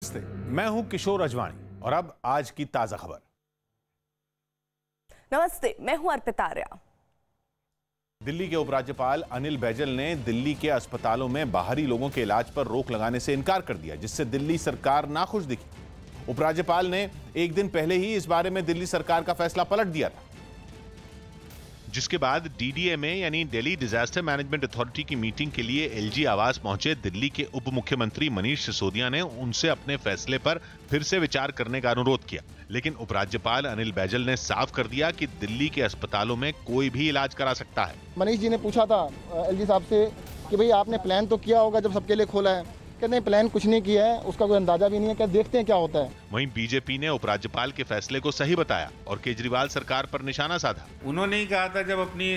नमस्ते, मैं हूं किशोर अजवाणी और अब आज की ताजा खबर। नमस्ते, मैं हूं अर्पिता आर्या। दिल्ली के उपराज्यपाल अनिल बैजल ने दिल्ली के अस्पतालों में बाहरी लोगों के इलाज पर रोक लगाने से इनकार कर दिया, जिससे दिल्ली सरकार नाखुश दिखी। उपराज्यपाल ने एक दिन पहले ही इस बारे में दिल्ली सरकार का फैसला पलट दिया था, जिसके बाद डीडीएमए यानी दिल्ली डिजास्टर मैनेजमेंट अथॉरिटी की मीटिंग के लिए एलजी आवास पहुंचे दिल्ली के उप मुख्यमंत्री मनीष सिसोदिया ने उनसे अपने फैसले पर फिर से विचार करने का अनुरोध किया। लेकिन उपराज्यपाल अनिल बैजल ने साफ कर दिया कि दिल्ली के अस्पतालों में कोई भी इलाज करा सकता है। मनीष जी ने पूछा था एलजी साहब से कि भाई आपने प्लान तो किया होगा जब सबके लिए खोला है। कहते हैं प्लान कुछ नहीं किया है, उसका कोई अंदाजा भी नहीं है, क्या देखते हैं क्या होता है। वहीं बीजेपी ने उपराज्यपाल के फैसले को सही बताया और केजरीवाल सरकार पर निशाना साधा। उन्होंने ही कहा था जब अपनी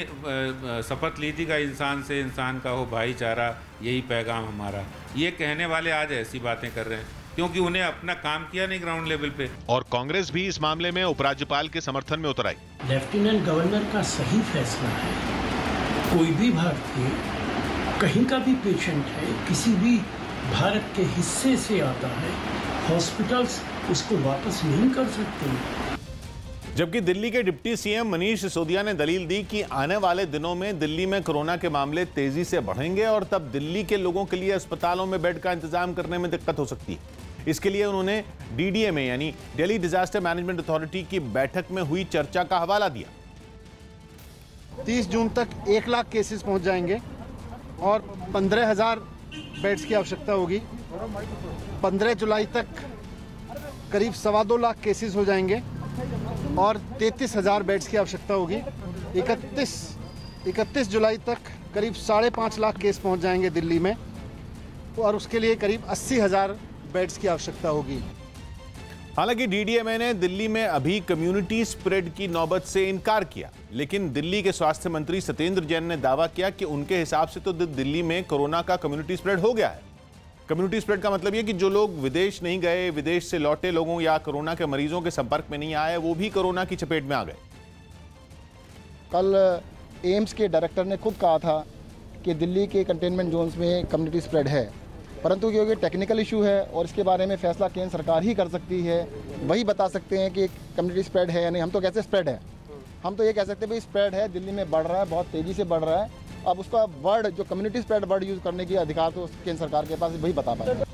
शपथ ली थी का इंसान से इंसान का हो भाईचारा, यही पैगाम हमारा। ये कहने वाले आज ऐसी बातें कर रहे हैं क्योंकि उन्हें अपना काम किया नहीं ग्राउंड लेवल पे। और कांग्रेस भी इस मामले में उपराज्यपाल के समर्थन में उतर आई। लेफ्टिनेंट गवर्नर का सही फैसला है। कोई भी भारतीय कहीं का भी पेशेंट है, किसी भी भारत के हिस्से से आता है, हॉस्पिटल्स उसको वापस नहीं कर सकते। जबकि दिल्ली के डिप्टी सीएम मनीष सिसोदिया ने दलील दी कि आने वाले दिनों में दिल्ली में कोरोना के मामले तेजी से बढ़ेंगे और तब दिल्ली के लोगों के लिए अस्पतालों में बेड का इंतजाम करने में दिक्कत हो सकती है। इसके लिए उन्होंने डीडीएमए यानी दिल्ली डिजास्टर मैनेजमेंट अथॉरिटी की बैठक में हुई चर्चा का हवाला दिया। 30 जून तक 1 लाख केसेस पहुंच जाएंगे और 15,000 बेड्स की आवश्यकता होगी। 15 जुलाई तक करीब 2.25 लाख केसेस हो जाएंगे और 33,000 बेड्स की आवश्यकता होगी। 31 जुलाई तक करीब 5.5 लाख केस पहुंच जाएंगे दिल्ली में और उसके लिए करीब 80,000 बेड्स की आवश्यकता होगी। हालांकि डीडीएमए ने दिल्ली में अभी कम्युनिटी स्प्रेड की नौबत से इनकार किया, लेकिन दिल्ली के स्वास्थ्य मंत्री सत्येंद्र जैन ने दावा किया कि उनके हिसाब से तो दिल्ली में कोरोना का कम्युनिटी स्प्रेड हो गया है। कम्युनिटी स्प्रेड का मतलब यह कि जो लोग विदेश नहीं गए, विदेश से लौटे लोगों या कोरोना के मरीजों के संपर्क में नहीं आए, वो भी कोरोना की चपेट में आ गए। कल एम्स के डायरेक्टर ने खुद कहा था कि दिल्ली के कंटेनमेंट जोन्स में कम्युनिटी स्प्रेड है, परंतु क्योंकि टेक्निकल इशू है और इसके बारे में फैसला केंद्र सरकार ही कर सकती है, वही बता सकते हैं कि कम्युनिटी स्प्रेड है या नहीं। हम तो कैसे स्प्रेड है, हम तो ये कह सकते हैं भाई स्प्रेड है, दिल्ली में बढ़ रहा है, बहुत तेज़ी से बढ़ रहा है। अब उसका वर्ड जो कम्युनिटी स्प्रेड वर्ड यूज़ करने की अधिकार तो केंद्र सरकार के पास, वही बता पाएगा।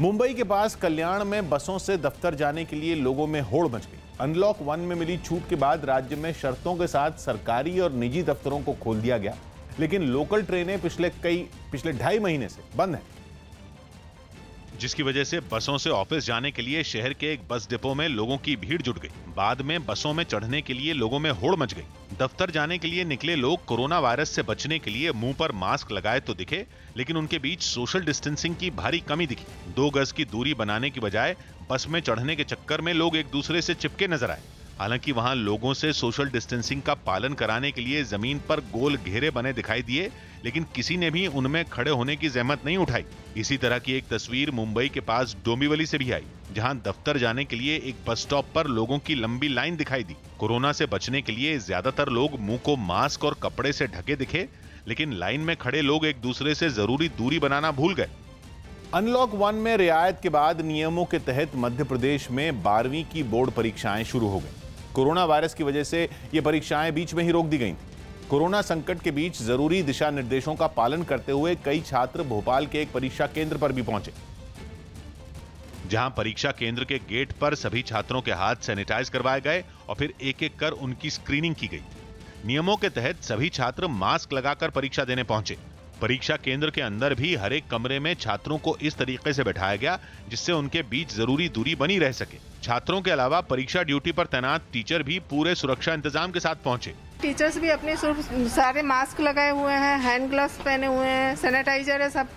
मुंबई के पास कल्याण में बसों से दफ्तर जाने के लिए लोगों में होड़ मच गई। अनलॉक 1 में मिली छूट के बाद राज्य में शर्तों के साथ सरकारी और निजी दफ्तरों को खोल दिया गया, लेकिन लोकल ट्रेनें पिछले 2.5 महीने से बंद हैं, जिसकी वजह से बसों से ऑफिस जाने के लिए शहर के एक बस डिपो में लोगों की भीड़ जुट गई। बाद में बसों में चढ़ने के लिए लोगों में होड़ मच गई। दफ्तर जाने के लिए निकले लोग कोरोना वायरस से बचने के लिए मुंह पर मास्क लगाए तो दिखे, लेकिन उनके बीच सोशल डिस्टेंसिंग की भारी कमी दिखी। 2 गज की दूरी बनाने की बजाय बस में चढ़ने के चक्कर में लोग एक दूसरे से चिपके नजर आए। हालांकि वहां लोगों से सोशल डिस्टेंसिंग का पालन कराने के लिए जमीन पर गोल घेरे बने दिखाई दिए, लेकिन किसी ने भी उनमें खड़े होने की जहमत नहीं उठाई। इसी तरह की एक तस्वीर मुंबई के पास डोंबिवली से भी आई, जहां दफ्तर जाने के लिए एक बस स्टॉप पर लोगों की लंबी लाइन दिखाई दी। कोरोना से बचने के लिए ज्यादातर लोग मुंह को मास्क और कपड़े से ढके दिखे, लेकिन लाइन में खड़े लोग एक दूसरे से जरूरी दूरी बनाना भूल गए। अनलॉक 1 में रियायत के बाद नियमों के तहत मध्य प्रदेश में 12वीं की बोर्ड परीक्षाएं शुरू हो गई। कोरोना वायरस की वजह से ये परीक्षाएं बीच में ही रोक दी गई थी। कोरोना संकट के बीच जरूरी दिशा निर्देशों का पालन करते हुए कई छात्र भोपाल के एक परीक्षा केंद्र पर भी पहुंचे, जहां परीक्षा केंद्र के गेट पर सभी छात्रों के हाथ सैनिटाइज करवाए गए और फिर एक-एक कर उनकी स्क्रीनिंग की गई। नियमों के तहत सभी छात्र मास्क लगाकर परीक्षा देने पहुंचे। परीक्षा केंद्र के अंदर भी हर एक कमरे में छात्रों को इस तरीके से बैठाया गया जिससे उनके बीच जरूरी दूरी बनी रह सके। छात्रों के अलावा परीक्षा ड्यूटी पर तैनात टीचर भी पूरे सुरक्षा इंतजाम के साथ पहुंचे। टीचर्स भी अपने सारे मास्क लगाए हुए हैं, हैंड ग्लव्स पहने हुए हैं, सैनिटाइजर है, सब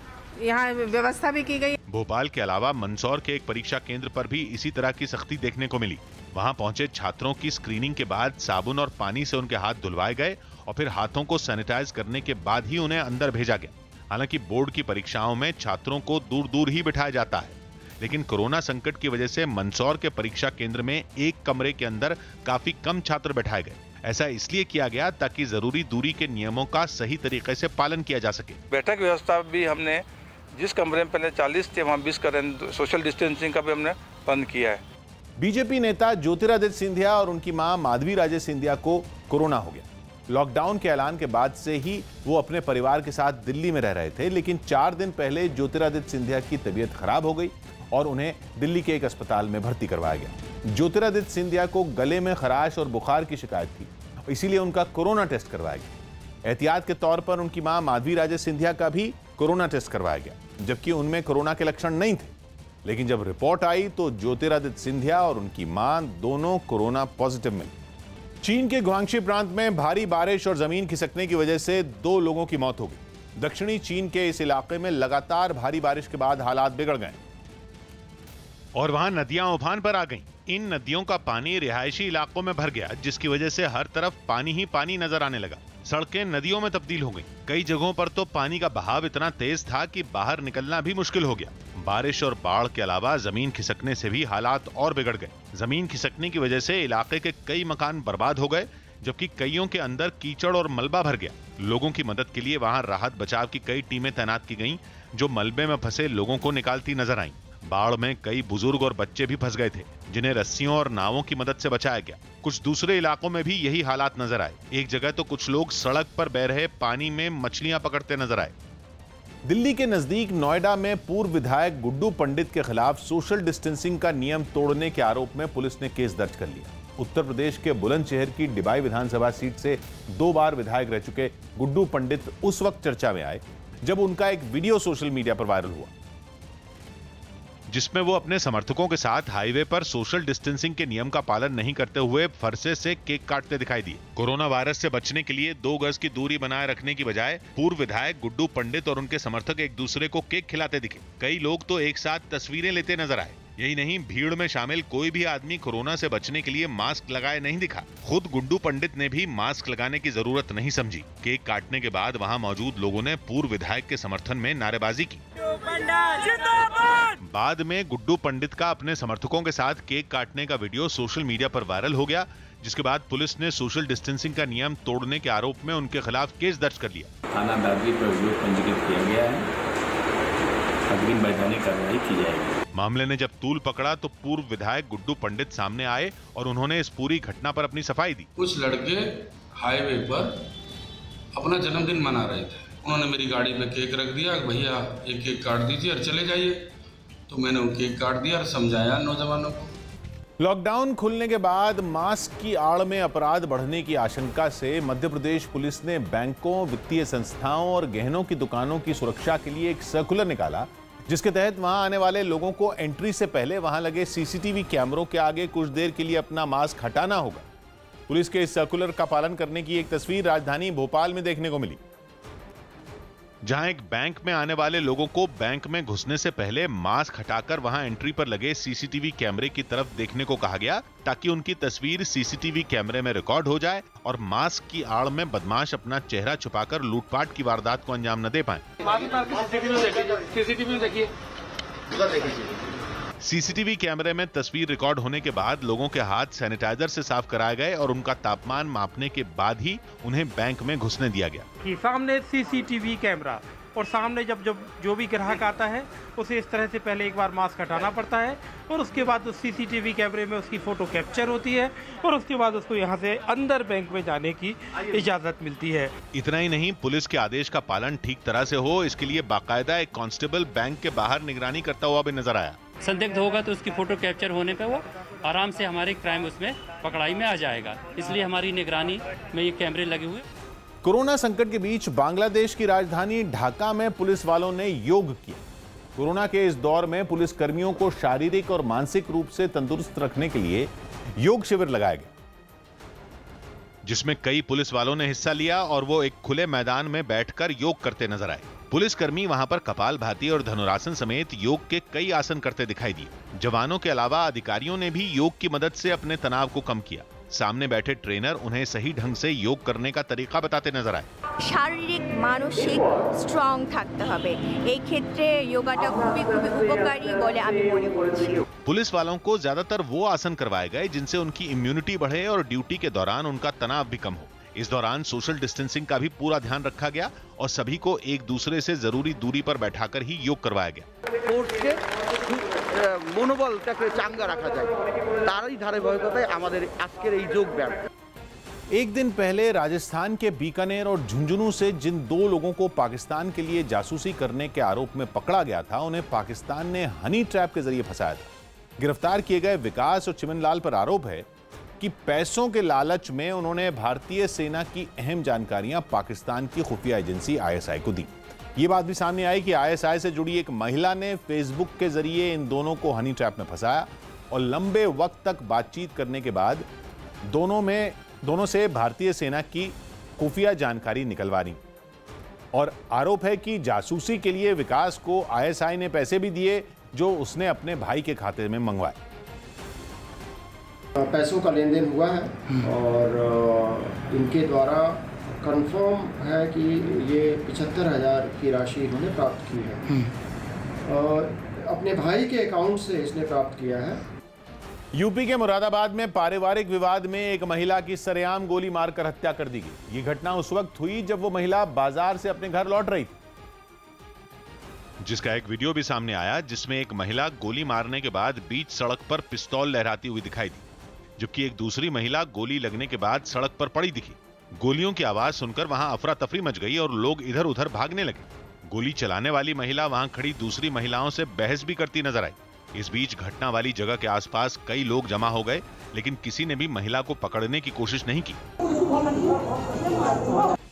यहाँ व्यवस्था भी की गई। भोपाल के अलावा मंदसौर के एक परीक्षा केंद्र पर भी इसी तरह की सख्ती देखने को मिली। वहां पहुंचे छात्रों की स्क्रीनिंग के बाद साबुन और पानी से उनके हाथ धुलवाए गए और फिर हाथों को सैनिटाइज करने के बाद ही उन्हें अंदर भेजा गया। हालांकि बोर्ड की परीक्षाओं में छात्रों को दूर दूर ही बिठाया जाता है, लेकिन कोरोना संकट की वजह से मंदसौर के परीक्षा केंद्र में एक कमरे के अंदर काफी कम छात्र बैठाए गए। ऐसा इसलिए किया गया ताकि जरूरी दूरी के नियमों का सही तरीके से पालन किया जा सके। बैठक व्यवस्था भी हमने जिस कमरे में पहले 40 थे वहाँ 20 कर रहे हैं। सोशल डिस्टेंसिंग का भी हमने बंद किया है। बीजेपी नेता ज्योतिरादित्य सिंधिया और उनकी मां माधवी राजे सिंधिया को कोरोना हो गया। लॉकडाउन के ऐलान के बाद से ही वो अपने परिवार के साथ दिल्ली में रह रहे थे, लेकिन 4 दिन पहले ज्योतिरादित्य सिंधिया की तबीयत खराब हो गई और उन्हें दिल्ली के एक अस्पताल में भर्ती करवाया गया। ज्योतिरादित्य सिंधिया को गले में खराश और बुखार की शिकायत थी, इसीलिए उनका कोरोना टेस्ट करवाया गया। एहतियात के तौर पर उनकी मां माधवी राजे सिंधिया का भी कोरोना टेस्ट करवाया गया, जबकि उनमें कोरोना के लक्षण नहीं थे। लेकिन जब रिपोर्ट आई तो ज्योतिरादित्य सिंधिया और उनकी मां दोनों कोरोना पॉजिटिव मिली। चीन के गुआंगशी प्रांत में भारी बारिश और जमीन खिसकने की वजह से 2 लोगों की मौत हो गई। दक्षिणी चीन के इस इलाके में लगातार भारी बारिश के बाद हालात बिगड़ गए और वहां नदियां उफान पर आ गईं। इन नदियों का पानी रिहायशी इलाकों में भर गया, जिसकी वजह से हर तरफ पानी ही पानी नजर आने लगा। सड़कें नदियों में तब्दील हो गईं। कई जगहों पर तो पानी का बहाव इतना तेज था कि बाहर निकलना भी मुश्किल हो गया। बारिश और बाढ़ के अलावा जमीन खिसकने से भी हालात और बिगड़ गए। जमीन खिसकने की वजह से इलाके के कई मकान बर्बाद हो गए, जबकि कईयों के अंदर कीचड़ और मलबा भर गया। लोगों की मदद के लिए वहां राहत बचाव की कई टीमें तैनात की गईं, जो मलबे में फंसे लोगों को निकालती नजर आईं। बाढ़ में कई बुजुर्ग और बच्चे भी फंस गए थे, जिन्हें रस्सियों और नावों की मदद से बचाया गया। कुछ दूसरे इलाकों में भी यही हालात नजर आए। एक जगह तो कुछ लोग सड़क पर बह रहे पानी में मछलियां पकड़ते नजर आए। दिल्ली के नजदीक नोएडा में पूर्व विधायक गुड्डू पंडित के खिलाफ सोशल डिस्टेंसिंग का नियम तोड़ने के आरोप में पुलिस ने केस दर्ज कर लिया। उत्तर प्रदेश के बुलंदशहर की डिबाई विधानसभा सीट से 2 बार विधायक रह चुके गुड्डू पंडित उस वक्त चर्चा में आए जब उनका एक वीडियो सोशल मीडिया पर वायरल हुआ, जिसमें वो अपने समर्थकों के साथ हाईवे पर सोशल डिस्टेंसिंग के नियम का पालन नहीं करते हुए फरसे से केक काटते दिखाई दिए। कोरोना वायरस से बचने के लिए 2 गज की दूरी बनाए रखने की बजाय पूर्व विधायक गुड्डू पंडित और उनके समर्थक एक दूसरे को केक खिलाते दिखे। कई लोग तो एक साथ तस्वीरें लेते नजर आए। यही नहीं, भीड़ में शामिल कोई भी आदमी कोरोना से बचने के लिए मास्क लगाए नहीं दिखा। खुद गुड्डू पंडित ने भी मास्क लगाने की जरूरत नहीं समझी। केक काटने के बाद वहां मौजूद लोगों ने पूर्व विधायक के समर्थन में नारेबाजी की। बाद में गुड्डू पंडित का अपने समर्थकों के साथ केक काटने का वीडियो सोशल मीडिया पर वायरल हो गया, जिसके बाद पुलिस ने सोशल डिस्टेंसिंग का नियम तोड़ने के आरोप में उनके खिलाफ केस दर्ज कर लिया। थाना दादरी पर अभियोग पंजीकृत किया गया है। अग्रिम वैधानिक कार्रवाई की जाएगी। मामले ने जब तूल पकड़ा तो पूर्व विधायक गुड्डू पंडित सामने आए और उन्होंने इस पूरी घटना पर अपनी सफाई दी। कुछ लड़के हाईवे पर अपना जन्मदिन मना रहे थे। उन्होंने मेरी गाड़ी पे केक रख दिया, भैया एक केक काट दीजिए और चले जाइए। तो मैंने वो केक काट दिया और समझाया नौजवानों को। लॉकडाउन खुलने के बाद मास्क की आड़ में अपराध बढ़ने की आशंका से मध्य प्रदेश पुलिस ने बैंकों, वित्तीय संस्थाओं और गहनों की दुकानों की सुरक्षा के लिए एक सर्कुलर निकाला, जिसके तहत वहां आने वाले लोगों को एंट्री से पहले वहां लगे सीसीटीवी कैमरों के आगे कुछ देर के लिए अपना मास्क हटाना होगा। पुलिस के इस सर्कुलर का पालन करने की एक तस्वीर राजधानी भोपाल में देखने को मिली, जहां एक बैंक में आने वाले लोगों को बैंक में घुसने से पहले मास्क हटाकर वहां एंट्री पर लगे सीसीटीवी कैमरे की तरफ देखने को कहा गया, ताकि उनकी तस्वीर सीसीटीवी कैमरे में रिकॉर्ड हो जाए और मास्क की आड़ में बदमाश अपना चेहरा छुपाकर लूटपाट की वारदात को अंजाम न दे पाए। सीसीटीवी कैमरे में तस्वीर रिकॉर्ड होने के बाद लोगों के हाथ सैनिटाइजर से साफ कराए गए और उनका तापमान मापने के बाद ही उन्हें बैंक में घुसने दिया गया। कि सामने सीसीटीवी कैमरा और सामने जब जो भी ग्राहक आता है उसे इस तरह से पहले एक बार मास्क हटाना पड़ता है और उसके बाद उस सीसीटीवी कैमरे में उसकी फोटो कैप्चर होती है और उसके बाद उसको यहाँ से अंदर बैंक में जाने की इजाजत मिलती है। इतना ही नहीं, पुलिस के आदेश का पालन ठीक तरह से हो, इसके लिए बाकायदा एक कांस्टेबल बैंक के बाहर निगरानी करता हुआ भी नजर आया। संदिग्ध होगा तो उसकी फोटो कैप्चर होने पे वो आराम से हमारे क्राइम उसमें पकड़ाई में आ जाएगा, इसलिए हमारी निगरानी में ये कैमरे लगे हुए। कोरोना संकट के बीच बांग्लादेश की राजधानी ढाका में पुलिस वालों ने योग किया। कोरोना के इस दौर में पुलिस कर्मियों को शारीरिक और मानसिक रूप से तंदुरुस्त रखने के लिए योग शिविर लगाया गया, जिसमें कई पुलिस वालों ने हिस्सा लिया और वो एक खुले मैदान में बैठकर योग करते नजर आए। पुलिसकर्मी वहां पर कपालभाति और धनुरासन समेत योग के कई आसन करते दिखाई दिए। जवानों के अलावा अधिकारियों ने भी योग की मदद से अपने तनाव को कम किया। सामने बैठे ट्रेनर उन्हें सही ढंग से योग करने का तरीका बताते नजर आए। शारीरिक मानसिक स्ट्रंग থাকতে হবে, এই ক্ষেত্রে योगाটা খুবই উপকারী বলে আমি মনে করছি। पुलिस वालों को ज्यादातर वो आसन करवाए गए जिनसे उनकी इम्यूनिटी बढ़े और ड्यूटी के दौरान उनका तनाव भी कम हो। इस दौरान सोशल डिस्टेंसिंग का भी पूरा ध्यान रखा गया और सभी को एक दूसरे से जरूरी दूरी पर बैठाकर ही योग करवाया गया। मनोबलটাকে চাঙ্গা রাখা যায় তারই ধারাবাহিকতায় আমাদের আজকের এই যোগ ব্যায়াম। एक दिन पहले राजस्थान के बीकानेर और झुंझुनू से जिन 2 लोगों को पाकिस्तान के लिए जासूसी करने के आरोप में पकड़ा गया था, उन्हें पाकिस्तान ने हनी ट्रैप के जरिए फंसाया था। गिरफ्तार किए गए विकास और चिमनलाल पर आरोप है कि पैसों के लालच में उन्होंने भारतीय सेना की अहम जानकारियां पाकिस्तान की खुफिया एजेंसी ISI को दी। ये बात भी सामने आई कि ISI से जुड़ी एक महिला ने फेसबुक के जरिए इन दोनों को हनी ट्रैप में फंसाया और लंबे वक्त तक बातचीत करने के बाद दोनों से भारतीय सेना की खुफिया जानकारी निकलवानी। और आरोप है कि जासूसी के लिए विकास को ISI ने पैसे भी दिए जो उसने अपने भाई के खाते में मंगवाए। पैसों का लेन देन हुआ है और इनके द्वारा कंफर्म है कि ये 75,000 की राशि इन्होंने प्राप्त की है और अपने भाई के अकाउंट से इसने प्राप्त किया है। यूपी के मुरादाबाद में पारिवारिक विवाद में एक महिला की सरेआम गोली मारकर हत्या कर दी गई। ये घटना उस वक्त हुई जब वो महिला बाजार से अपने घर लौट रही थी, जिसका एक वीडियो भी सामने आया जिसमें एक महिला गोली मारने के बाद बीच सड़क पर पिस्तौल लहराती हुई दिखाई दी, जबकि एक दूसरी महिला गोली लगने के बाद सड़क पर पड़ी दिखी। गोलियों की आवाज सुनकर वहां अफरा तफरी मच गई और लोग इधर उधर भागने लगे। गोली चलाने वाली महिला वहां खड़ी दूसरी महिलाओं से बहस भी करती नजर आई। इस बीच घटना वाली जगह के आसपास कई लोग जमा हो गए, लेकिन किसी ने भी महिला को पकड़ने की कोशिश नहीं की।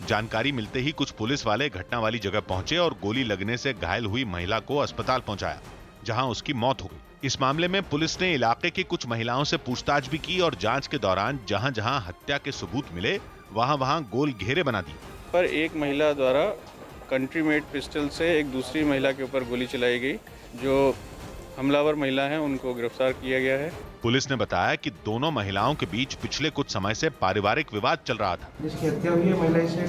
जानकारी मिलते ही कुछ पुलिस वाले घटना वाली जगह पहुंचे और गोली लगने से घायल हुई महिला को अस्पताल पहुंचाया, जहां उसकी मौत हो गई। इस मामले में पुलिस ने इलाके की कुछ महिलाओं से पूछताछ भी की और जांच के दौरान जहां जहां हत्या के सबूत मिले वहां वहां गोल घेरे बना दिए। पर एक महिला द्वारा कंट्री मेड पिस्टल से एक दूसरी महिला के ऊपर गोली चलाई गई। जो हमलावर महिला है उनको गिरफ्तार किया गया है। पुलिस ने बताया कि दोनों महिलाओं के बीच पिछले कुछ समय से पारिवारिक विवाद चल रहा था। जिसकी हत्या हुई है, महिला इसे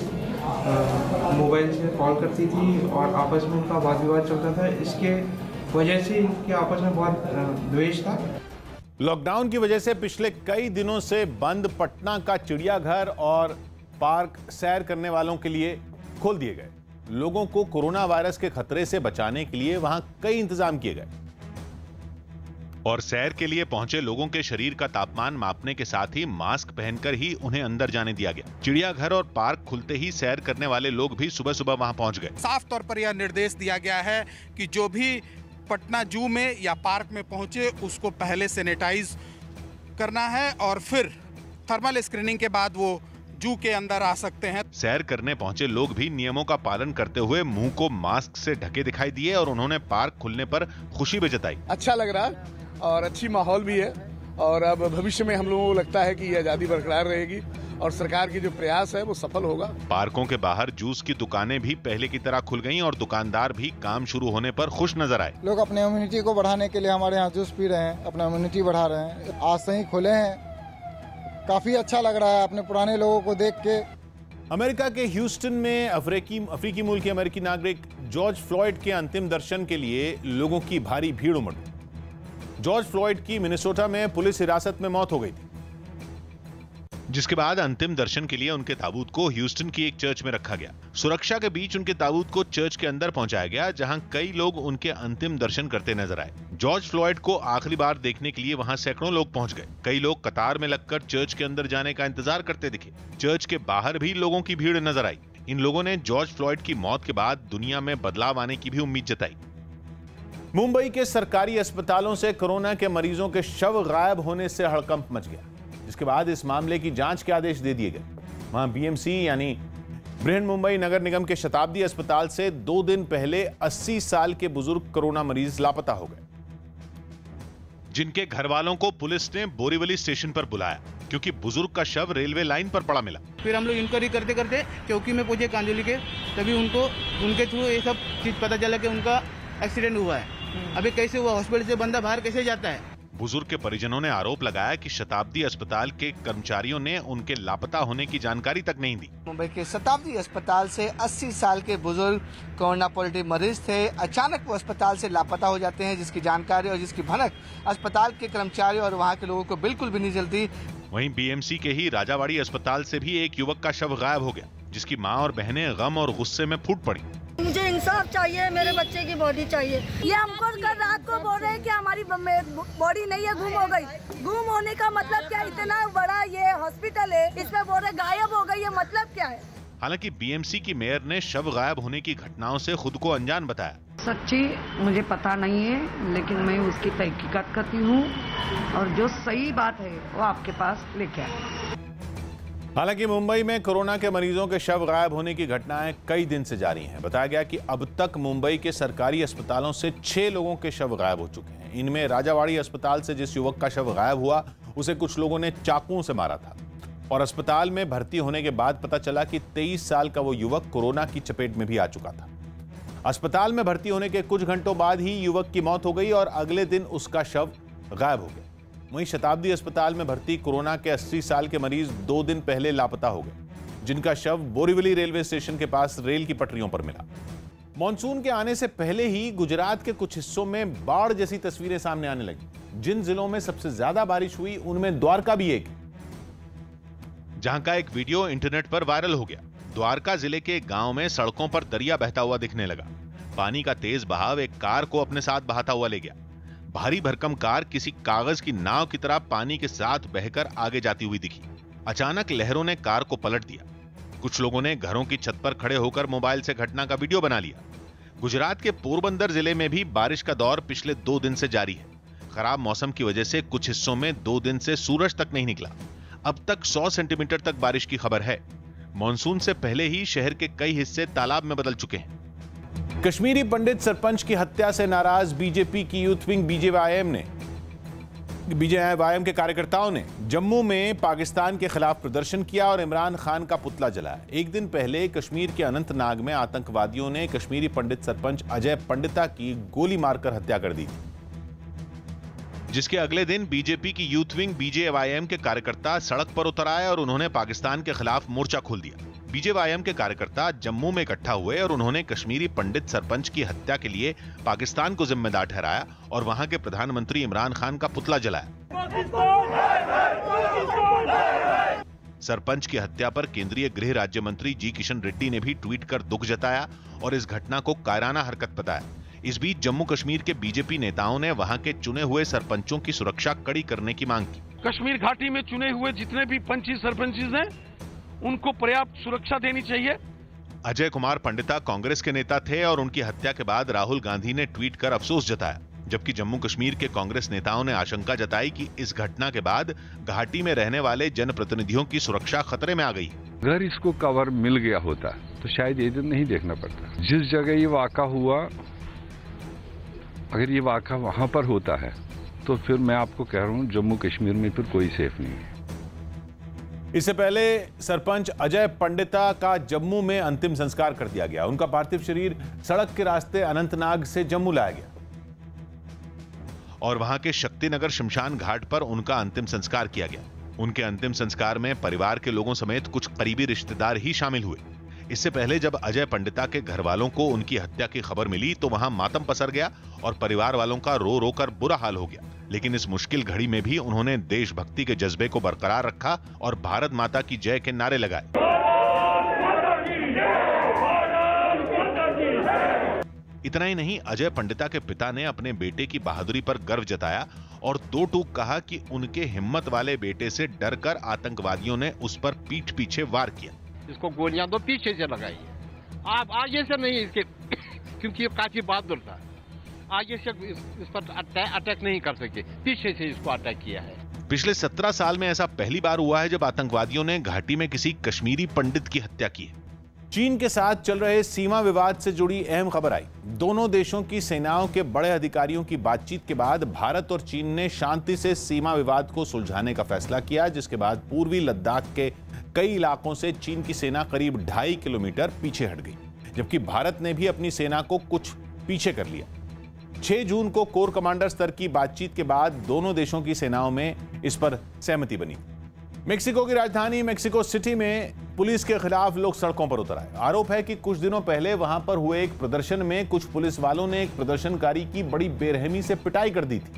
मोबाइल से कॉल करती थी और आपस में उनका वाद विवाद चलता था। इसके वजह से इनके आपस में बहुत द्वेष था। लॉकडाउन की वजह से पिछले कई दिनों से बंद पटना का चिड़ियाघर और पार्क सैर करने वालों के लिए खोल दिए गए। लोगों को कोरोना वायरस के खतरे से बचाने के लिए वहां कई इंतजाम किए गए और सैर के लिए पहुंचे लोगों के शरीर का तापमान मापने के साथ ही मास्क पहनकर ही उन्हें अंदर जाने दिया गया। चिड़ियाघर और पार्क खुलते ही सैर करने वाले लोग भी सुबह सुबह वहां पहुंच गए। साफ तौर पर यह निर्देश दिया गया है कि जो भी पटना जू में या पार्क में पहुंचे उसको पहले सैनिटाइज करना है और फिर थर्मल स्क्रीनिंग के बाद वो जू के अंदर आ सकते हैं। सैर करने पहुंचे लोग भी नियमों का पालन करते हुए मुंह को मास्क से ढके दिखाई दिए और उन्होंने पार्क खुलने पर खुशी भी जताई। अच्छा लग रहा है और अच्छी माहौल भी है और अब भविष्य में हम लोगों को लगता है कि ये आज़ादी बरकरार रहेगी और सरकार की जो प्रयास है वो सफल होगा। पार्कों के बाहर जूस की दुकानें भी पहले की तरह खुल गईं और दुकानदार भी काम शुरू होने पर खुश नजर आए। लोग अपने इम्यूनिटी को बढ़ाने के लिए हमारे यहाँ जूस पी रहे हैं, अपना इम्यूनिटी बढ़ा रहे हैं। आज से ही खुले हैं, काफी अच्छा लग रहा है अपने पुराने लोगों को देख के। अमेरिका के ह्यूस्टन में अफ्रीकी मूल के अमेरिकी नागरिक जॉर्ज फ्लॉयड के अंतिम दर्शन के लिए लोगों की भारी भीड़ उमड़ गई। जॉर्ज फ्लॉयड की मिनेसोटा में पुलिस हिरासत में मौत हो गई थी, जिसके बाद अंतिम दर्शन के लिए उनके ताबूत को ह्यूस्टन की एक चर्च में रखा गया। सुरक्षा के बीच उनके ताबूत को चर्च के अंदर पहुंचाया गया, जहां कई लोग उनके अंतिम दर्शन करते नजर आए। जॉर्ज फ्लॉयड को आखिरी बार देखने के लिए वहां सैकड़ों लोग पहुंच गए। कई लोग कतार में लगकर चर्च के अंदर जाने का इंतजार करते दिखे। चर्च के बाहर भी लोगों की भीड़ नजर आई। इन लोगों ने जॉर्ज फ्लॉयड की मौत के बाद दुनिया में बदलाव आने की भी उम्मीद जताई। मुंबई के सरकारी अस्पतालों से कोरोना के मरीजों के शव गायब होने से हड़कंप मच गया, जिसके बाद इस मामले की जांच के आदेश दे दिए गए। वहां बीएमसी यानी बृहन मुंबई नगर निगम के शताब्दी अस्पताल से 2 दिन पहले 80 साल के बुजुर्ग कोरोना मरीज लापता हो गए, जिनके घर वालों को पुलिस ने बोरीवली स्टेशन पर बुलाया क्योंकि बुजुर्ग का शव रेलवे लाइन पर पड़ा मिला। फिर हम लोग इंक्वायरी करते करते चौकी में पहुंचे कांजोली के, तभी उनके थ्रू ये सब चीज पता चला कि उनका एक्सीडेंट हुआ है। अभी कैसे हुआ, हॉस्पिटल से बंदा बाहर कैसे जाता है। बुजुर्ग के परिजनों ने आरोप लगाया कि शताब्दी अस्पताल के कर्मचारियों ने उनके लापता होने की जानकारी तक नहीं दी। मुंबई के शताब्दी अस्पताल से 80 साल के बुजुर्ग कोरोना पॉजिटिव मरीज थे। अचानक वो अस्पताल से लापता हो जाते हैं, जिसकी जानकारी और जिसकी भनक अस्पताल के कर्मचारियों और वहाँ के लोगों को बिल्कुल भी नहीं चलती। वहीं बीएमसी के ही राजावाड़ी अस्पताल से भी एक युवक का शव गायब हो गया, जिसकी मां और बहनें गम और गुस्से में फूट पड़ी। मुझे इंसाफ चाहिए, मेरे बच्चे की बॉडी चाहिए। ये हमको कल रात को बोल रहे हैं कि हमारी बॉडी नहीं है, गुम हो गई। गुम होने का मतलब क्या? इतना बड़ा ये हॉस्पिटल है, इसमें बोल रहे गायब हो गई, ये मतलब क्या है? हालांकि बीएमसी की मेयर ने शव गायब होने की घटनाओं से खुद को अनजान बताया। सच्ची मुझे पता नहीं है, लेकिन मैं उसकी तहकीकात करती हूँ और जो सही बात है वो आपके पास लेके आए। हालांकि मुंबई में कोरोना के मरीजों के शव गायब होने की घटनाएं कई दिन से जारी हैं। बताया गया कि अब तक मुंबई के सरकारी अस्पतालों से 6 लोगों के शव गायब हो चुके हैं। इनमें राजावाड़ी अस्पताल से जिस युवक का शव गायब हुआ, उसे कुछ लोगों ने चाकुओं से मारा था और अस्पताल में भर्ती होने के बाद पता चला कि 23 साल का वो युवक कोरोना की चपेट में भी आ चुका था। अस्पताल में भर्ती होने के कुछ घंटों बाद ही युवक की मौत हो गई और अगले दिन उसका शव गायब हो गया। वहीं शताब्दी अस्पताल में भर्ती कोरोना के 80 साल के मरीज 2 दिन पहले लापता हो गए, जिनका शव बोरीवली रेलवे स्टेशन के पास रेल की पटरियों पर मिला। मॉनसून के आने से पहले ही गुजरात के कुछ हिस्सों में बाढ़ जैसी तस्वीरें सामने आने लगी। जिन जिलों में सबसे ज्यादा बारिश हुई उनमें द्वारका भी एक, जहां का एक वीडियो इंटरनेट पर वायरल हो गया। द्वारका जिले के एक गांव में सड़कों पर दरिया बहता हुआ दिखने लगा। पानी का तेज बहाव एक कार को अपने साथ बहाता हुआ ले गया। भारी भरकम कार किसी कागज की नाव की तरह पानी के साथ बहकर आगे जाती हुई दिखी। अचानक लहरों ने कार को पलट दिया। कुछ लोगों ने घरों की छत पर खड़े होकर मोबाइल से घटना का वीडियो बना लिया। गुजरात के पोरबंदर जिले में भी बारिश का दौर पिछले 2 दिन से जारी है। खराब मौसम की वजह से कुछ हिस्सों में 2 दिन से सूरज तक नहीं निकला। अब तक 100 सेंटीमीटर तक बारिश की खबर है। मॉनसून से पहले ही शहर के कई हिस्से तालाब में बदल चुके हैं। कश्मीरी पंडित सरपंच की हत्या से नाराज बीजेपी की यूथ विंग बीजेवाईएम के कार्यकर्ताओं ने जम्मू में पाकिस्तान के खिलाफ प्रदर्शन किया और इमरान खान का पुतला जलाया। एक दिन पहले कश्मीर के अनंतनाग में आतंकवादियों ने कश्मीरी पंडित सरपंच अजय पंडिता की गोली मारकर हत्या कर दी, जिसके अगले दिन बीजेपी की यूथ विंग बीजेवाईएम के कार्यकर्ता सड़क पर उतर आए और उन्होंने पाकिस्तान के खिलाफ मोर्चा खोल दिया। बीजेवाईएम के कार्यकर्ता जम्मू में इकट्ठा हुए और उन्होंने कश्मीरी पंडित सरपंच की हत्या के लिए पाकिस्तान को जिम्मेदार ठहराया और वहां के प्रधानमंत्री इमरान खान का पुतला जलाया। सरपंच की हत्या पर केंद्रीय गृह राज्य मंत्री जी किशन रेड्डी ने भी ट्वीट कर दुख जताया और इस घटना को कायराना हरकत बताया। इस बीच जम्मू कश्मीर के बीजेपी नेताओं ने वहां के चुने हुए सरपंचों की सुरक्षा कड़ी करने की मांग की। कश्मीर घाटी में चुने हुए जितने भी पंची सरपंचेस हैं, उनको पर्याप्त सुरक्षा देनी चाहिए। अजय कुमार पंडिता कांग्रेस के नेता थे और उनकी हत्या के बाद राहुल गांधी ने ट्वीट कर अफसोस जताया, जबकि जम्मू कश्मीर के कांग्रेस नेताओं ने आशंका जताई कि इस घटना के बाद घाटी में रहने वाले जनप्रतिनिधियों की सुरक्षा खतरे में आ गई। अगर इसको कवर मिल गया होता तो शायद ये दिन नहीं देखना पड़ता। जिस जगह ये वाक़ा हुआ, अगर ये वाक़ा वहां पर होता है तो फिर मैं आपको कह रहा हूं जम्मू कश्मीर में फिर कोई सेफ नहीं है। इससे पहले सरपंच अजय पंडिता का जम्मू में अंतिम संस्कार कर दिया गया। उनका पार्थिव शरीर सड़क के रास्ते अनंतनाग से जम्मू लाया गया और वहां के शक्तिनगर शमशान घाट पर उनका अंतिम संस्कार किया गया। उनके अंतिम संस्कार में परिवार के लोगों समेत कुछ करीबी रिश्तेदार ही शामिल हुए। इससे पहले जब अजय पंडिता के घर वालों को उनकी हत्या की खबर मिली तो वहां मातम पसर गया और परिवार वालों का रो रो कर बुरा हाल हो गया। लेकिन इस मुश्किल घड़ी में भी उन्होंने देशभक्ति के जज्बे को बरकरार रखा और भारत माता की जय के नारे लगाए। इतना ही नहीं, अजय पंडिता के पिता ने अपने बेटे की बहादुरी पर गर्व जताया और 2 टूक कहा कि उनके हिम्मत वाले बेटे से डरकर आतंकवादियों ने उस पर पीठ पीछे वार किया। इसको गोलियां दो, पीछे से लगाई। आप आगे से नहीं इसके क्योंकि ये काफी बहादुर था, आगे से इस पर अटैक नहीं कर सके, पीछे से इसको अटैक किया है। पिछले 17 साल में ऐसा पहली बार हुआ है जब आतंकवादियों ने घाटी में किसी कश्मीरी पंडित की हत्या की है। चीन के साथ चल रहे सीमा विवाद से जुड़ी अहम खबर आई। दोनों देशों की सेनाओं के बड़े अधिकारियों की बातचीत के बाद भारत और चीन ने शांति से सीमा विवाद को सुलझाने का फैसला किया, जिसके बाद पूर्वी लद्दाख के कई इलाकों से चीन की सेना करीब 2.5 किलोमीटर पीछे हट गई, जबकि भारत ने भी अपनी सेना को कुछ पीछे कर लिया। 6 जून को कोर कमांडर स्तर की बातचीत के बाद दोनों देशों की सेनाओं में इस पर सहमति बनी। मेक्सिको की राजधानी मेक्सिको सिटी में पुलिस के खिलाफ लोग सड़कों पर उतर आए। आरोप है कि कुछ दिनों पहले वहां पर हुए एक प्रदर्शन में कुछ पुलिस वालों ने एक प्रदर्शनकारी की बड़ी बेरहमी से पिटाई कर दी थी,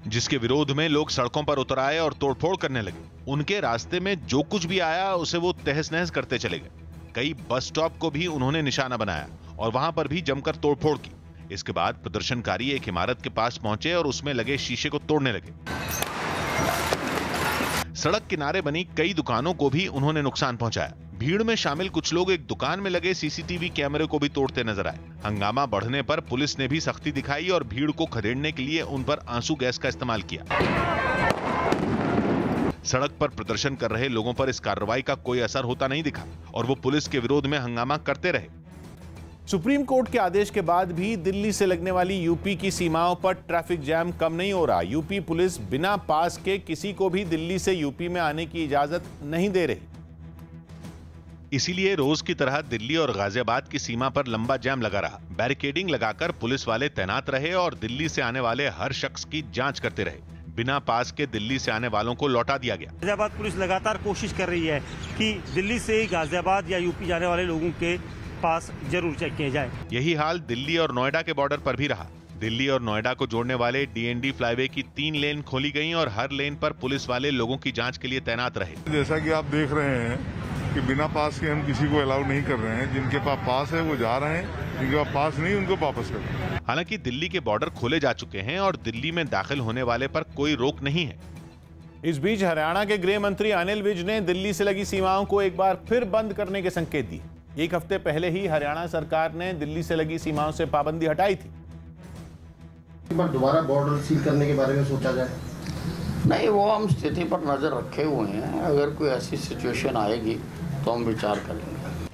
जिसके विरोध में लोग सड़कों पर उतर आए और तोड़फोड़ करने लगे। उनके रास्ते में जो कुछ भी आया उसे वो तहस नहस करते चले गए। कई बस स्टॉप को भी उन्होंने निशाना बनाया और वहां पर भी जमकर तोड़फोड़ की। इसके बाद प्रदर्शनकारी एक इमारत के पास पहुंचे और उसमें लगे शीशे को तोड़ने लगे। सड़क किनारे बनी कई दुकानों को भी उन्होंने नुकसान पहुंचाया। भीड़ में शामिल कुछ लोग एक दुकान में लगे सीसीटीवी कैमरे को भी तोड़ते नजर आए। हंगामा बढ़ने पर पुलिस ने भी सख्ती दिखाई और भीड़ को खदेड़ने के लिए उन पर आंसू गैस का इस्तेमाल किया। सड़क पर प्रदर्शन कर रहे लोगों पर इस कार्रवाई का कोई असर होता नहीं दिखा और वो पुलिस के विरोध में हंगामा करते रहे। सुप्रीम कोर्ट के आदेश के बाद भी दिल्ली से लगने वाली यूपी की सीमाओं पर ट्रैफिक जैम कम नहीं हो रहा। यूपी पुलिस बिना पास के किसी को भी दिल्ली से यूपी में आने की इजाजत नहीं दे रही। इसीलिए रोज की तरह दिल्ली और गाजियाबाद की सीमा पर लंबा जाम लगा रहा। बैरिकेडिंग लगाकर पुलिस वाले तैनात रहे और दिल्ली से आने वाले हर शख्स की जांच करते रहे। बिना पास के दिल्ली से आने वालों को लौटा दिया गया। गाजियाबाद पुलिस लगातार कोशिश कर रही है कि दिल्ली से गाजियाबाद या यूपी जाने वाले लोगों के पास जरूर चेक किया जाए। यही हाल दिल्ली और नोएडा के बॉर्डर पर भी रहा। दिल्ली और नोएडा को जोड़ने वाले डीएनडी फ्लाईवे की 3 लेन खोली गईं और हर लेन पर पुलिस वाले लोगों की जांच के लिए तैनात रहे। जैसा कि आप देख रहे हैं कि बिना पास के हम किसी को अलाउ नहीं कर रहे हैं। जिनके पास पास है वो जा रहे हैं, जिनके पास पास नहीं उनको वापस कर रहे हैं। हालांकि दिल्ली के बॉर्डर खोले जा चुके हैं और दिल्ली में दाखिल होने वाले पर कोई रोक नहीं है। इस बीच हरियाणा के गृह मंत्री अनिल विज ने दिल्ली से लगी सीमाओं को एक बार फिर बंद करने के संकेत दिए। एक हफ्ते पहले ही हरियाणा सरकार ने दिल्ली से लगी सीमाओं से पाबंदी हटाई थी। दोबारा बॉर्डर सील करने के बारे में सोचा जाए? नहीं, वो हम स्थिति पर नजर रखे हुए हैं। अगर कोई ऐसी सिचुएशन आएगी तो हम विचार करेंगे।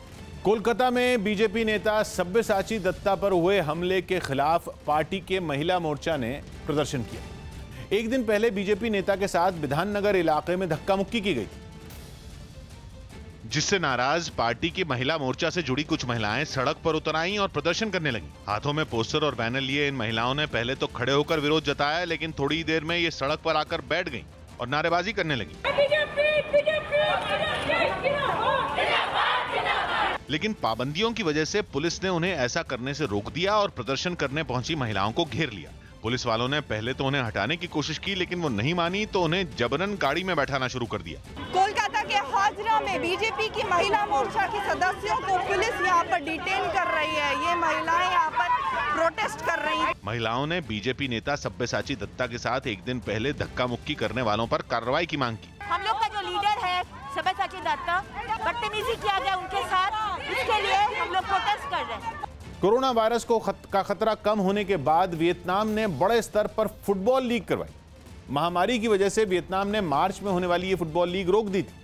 कोलकाता में बीजेपी नेता सब्यसाची दत्ता पर हुए हमले के खिलाफ पार्टी के महिला मोर्चा ने प्रदर्शन किया। एक दिन पहले बीजेपी नेता के साथ विधाननगर इलाके में धक्का मुक्की की गई, जिससे नाराज पार्टी की महिला मोर्चा से जुड़ी कुछ महिलाएं सड़क पर उतर आईं और प्रदर्शन करने लगीं। हाथों में पोस्टर और बैनर लिए इन महिलाओं ने पहले तो खड़े होकर विरोध जताया, लेकिन थोड़ी देर में ये सड़क पर आकर बैठ गईं और नारेबाजी करने लगीं। लेकिन पाबंदियों की वजह से पुलिस ने उन्हें ऐसा करने से रोक दिया और प्रदर्शन करने पहुंची महिलाओं को घेर लिया। पुलिस वालों ने पहले तो उन्हें हटाने की कोशिश की, लेकिन वो नहीं मानी तो उन्हें जबरन गाड़ी में बैठाना शुरू कर दिया। कोलकाता के हाजरा में बीजेपी की महिला मोर्चा के सदस्यों को पुलिस यहाँ पर डिटेन कर रही है। ये महिलाएं यहाँ पर प्रोटेस्ट कर रही हैं। महिलाओं ने बीजेपी नेता सब्यसाची दत्ता के साथ एक दिन पहले धक्का मुक्की करने वालों पर कार्रवाई की मांग की। हम लोग का जो लीडर है सब्यसाची दत्ता, बदतमीजी किया गया उनके साथ, इसके लिए हम लोग प्रोटेस्ट कर रहे हैं। कोरोना वायरस का खतरा कम होने के बाद वियतनाम ने बड़े स्तर पर फुटबॉल लीग करवाई। महामारी की वजह से वियतनाम ने मार्च में होने वाली ये फुटबॉल लीग रोक दी थी।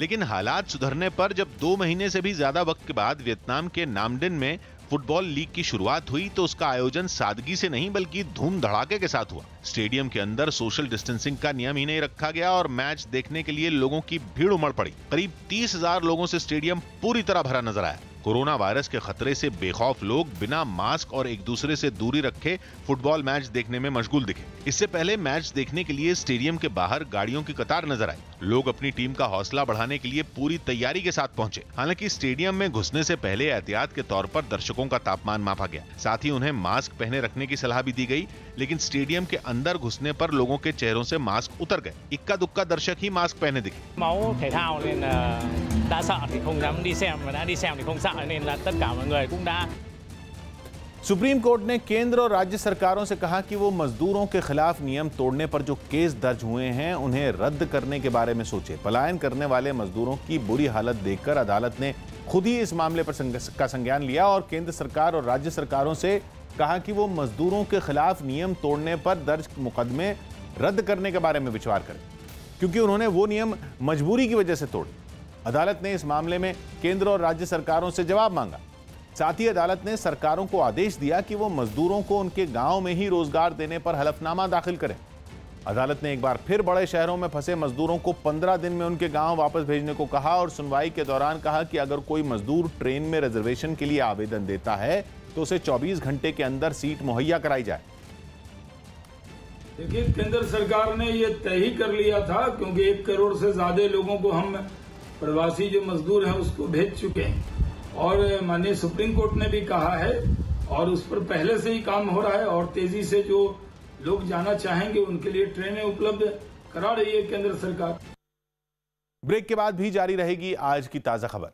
लेकिन हालात सुधरने पर जब 2 महीने से भी ज्यादा वक्त के बाद वियतनाम के नामडिन में फुटबॉल लीग की शुरुआत हुई तो उसका आयोजन सादगी से नहीं बल्कि धूम धड़ाके के साथ हुआ। स्टेडियम के अंदर सोशल डिस्टेंसिंग का नियम ही नहीं रखा गया और मैच देखने के लिए लोगों की भीड़ उमड़ पड़ी। करीब 30,000 लोगों से स्टेडियम पूरी तरह भरा नजर आया। कोरोना वायरस के खतरे से बेखौफ लोग बिना मास्क और एक दूसरे से दूरी रखे फुटबॉल मैच देखने में मशगूल दिखे। इससे पहले मैच देखने के लिए स्टेडियम के बाहर गाड़ियों की कतार नजर आई। लोग अपनी टीम का हौसला बढ़ाने के लिए पूरी तैयारी के साथ पहुंचे। हालांकि स्टेडियम में घुसने से पहले एहतियात के तौर पर दर्शकों का तापमान मापा गया। साथ ही उन्हें मास्क पहने रखने की सलाह भी दी गई, लेकिन स्टेडियम के अंदर घुसने पर लोगों के चेहरों से मास्क उतर गए। इक्का दुक्का दर्शक ही मास्क पहने दिखे। सुप्रीम कोर्ट ने केंद्र और राज्य सरकारों से कहा कि वो मजदूरों के खिलाफ नियम तोड़ने पर जो केस दर्ज हुए हैं उन्हें रद्द करने के बारे में सोचे। पलायन करने वाले मजदूरों की बुरी हालत देखकर अदालत ने खुद ही इस मामले पर संज्ञान लिया और केंद्र सरकार और राज्य सरकारों से कहा कि वो मजदूरों के खिलाफ नियम तोड़ने पर दर्ज मुकदमे रद्द करने के बारे में विचार करें, क्योंकि उन्होंने वो नियम मजबूरी की वजह से तोड़े। अदालत ने इस मामले में केंद्र और राज्य सरकारों से जवाब मांगा। साथ ही अदालत ने सरकारों को आदेश दिया कि वो मजदूरों को उनके गांव में ही रोजगार देने पर हलफनामा दाखिल करें। अदालत ने एक बार फिर बड़े शहरों में फंसे मजदूरों को 15 दिन में उनके गांव वापस भेजने को कहा और सुनवाई के दौरान कहा कि अगर कोई मजदूर ट्रेन में रिजर्वेशन के लिए आवेदन देता है तो उसे 24 घंटे के अंदर सीट मुहैया कराई जाए। देखिए, केंद्र सरकार ने ये तय ही कर लिया था, क्योंकि 1 करोड़ से ज्यादा लोगों को हम प्रवासी जो मजदूर हैं उसको भेज चुके हैं और माननीय सुप्रीम कोर्ट ने भी कहा है और उस पर पहले से ही काम हो रहा है और तेजी से जो लोग जाना चाहेंगे उनके लिए ट्रेनें उपलब्ध करा रही है केंद्र सरकार। ब्रेक के बाद भी जारी रहेगी आज की ताजा खबर।